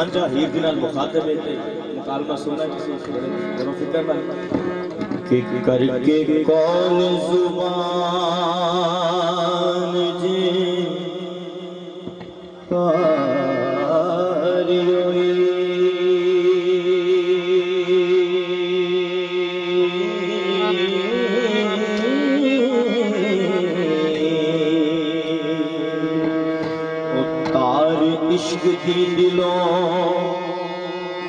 झांझा हीर दे नाल मुखातब है ते मुकालमा सुनना किसी करो फिक्र ना कि करके कौल जुबान जी पारी हुई इश्क दी दिलों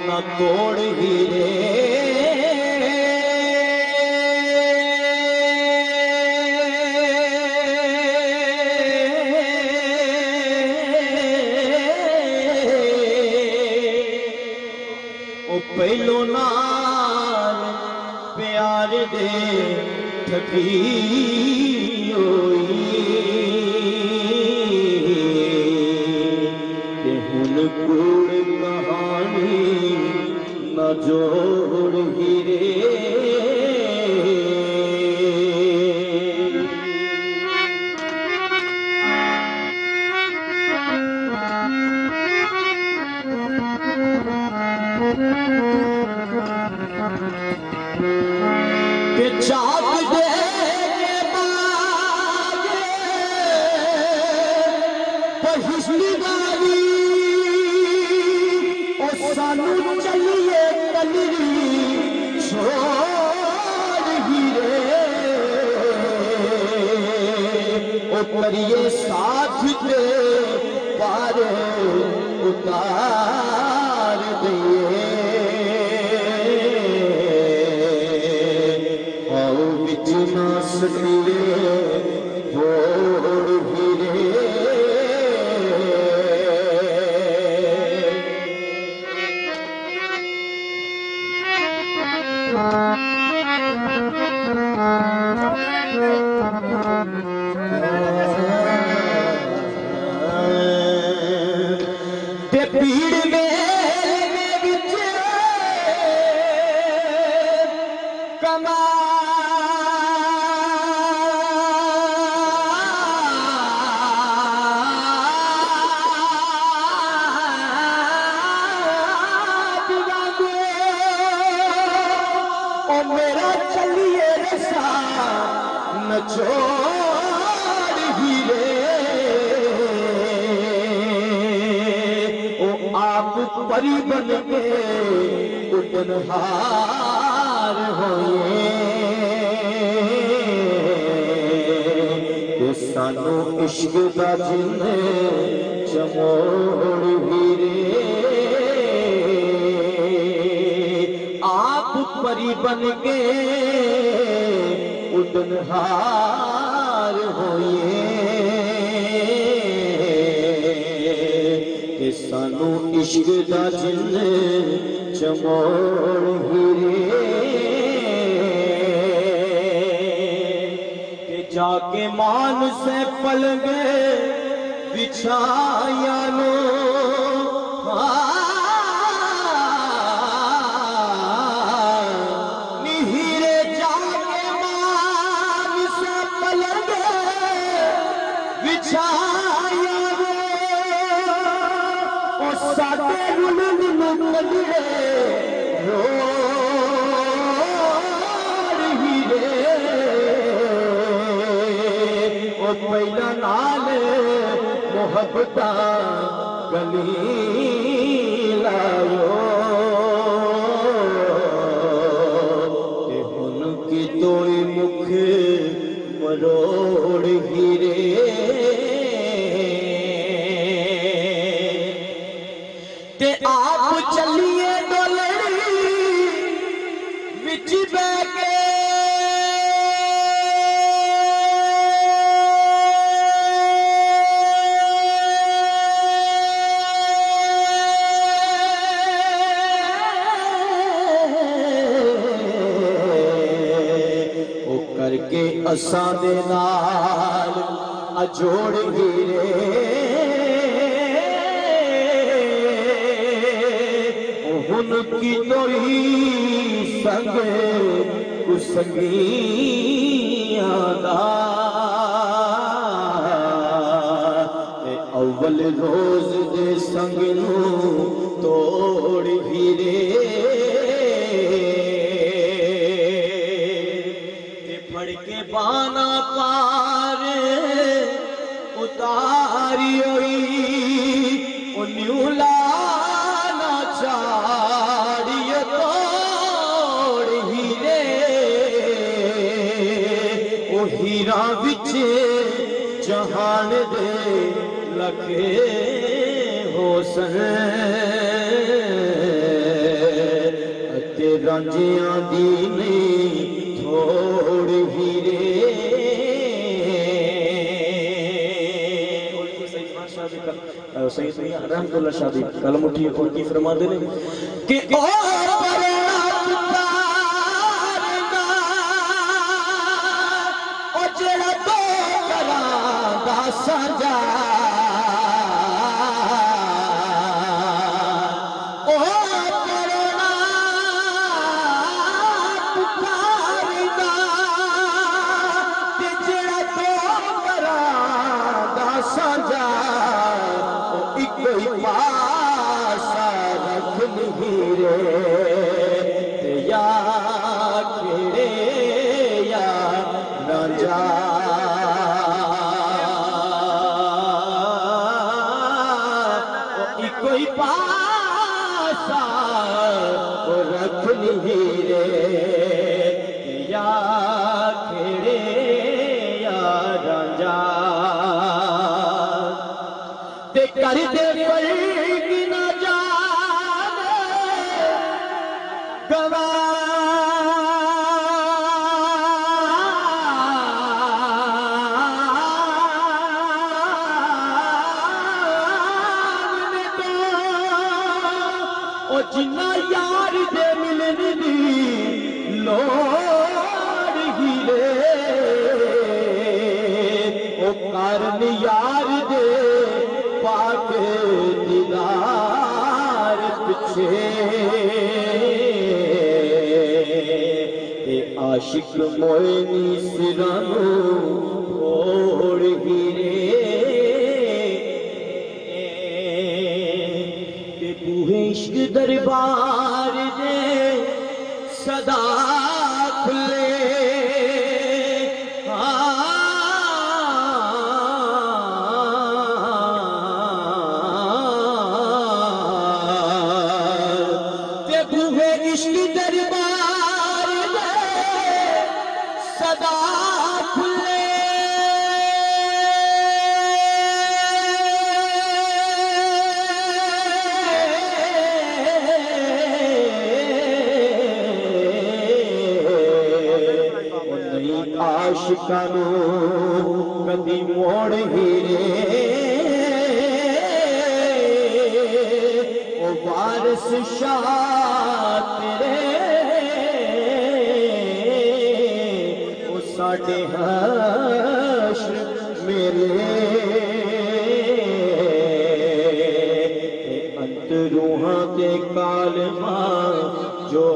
न तोड़ हीरे ओ पहलो नाल प्यार दे ठगी होई कूड़ कहानी न जोड़ हीरे के चाक दे सानू चलिए कलरी छोड़ हीरे ओ करिए साथ दे पार उतार दिए आओ बिच ना सकिए छोड़ हीरे पीड़ में कमा ओ मेरा चलिए रसा न छोड़ हीरे आप परी बन के उड़नहार होए ते सानू इश्क दा जिन्ने चमोड़ हीरे आप परी बन के उड़नहार होए सानू इश्क दा जिन्ने चमोड़ हीरे के जाके मान से पलंगे बिछाया लो हीरे जाके मान से पलंगे बिछाया साडे रुलन नगड़े रोड़ हीरे ओ पहला नाल मोहब्बत गली लायो ते हुन की तोई मुख मरोड़ हीरे ते आप चलिए डोलरी विच बैके ओ करके असां दे नाल अजोड़ हीरे की तोई संग कुसंगियां दा पल रोज दे संग नू तोड़ हीरे ते फड़ के बाना पार उतारी होई न्यूला ना चाड़ियो तोड़ हीरे ओ हीरा विच जहान दे लखे हो अते रांझियां दी नहीं थोड़ हीरे सही रहमतुल्लाह शादी कलम उठी और की फरमा दे कि ओ जेड़ा तो करांदा सजा ओ करना पुकारदा ते जेड़ा तो करांदा सजा पासा रख हीरे या खेड़े या राजा कोई पासा रख हीरे या खेड़े या राजा ते कर दे जिन्ना यार दे मिलने दी लोड़ हीरे ओ कारण यार दे पाके दीदार पिछे आशिक मोयनी सिरानू ओढ़ हीरे इश्क दरबार दे सदा खुले ते बूहे इश्क दरबार दे सदा खुले आशिकानू कदी मोड़ हीरे ओ वारिस शाह तेरे ओ साडे हश्र मेरे अंत रूहां ते कालमा जो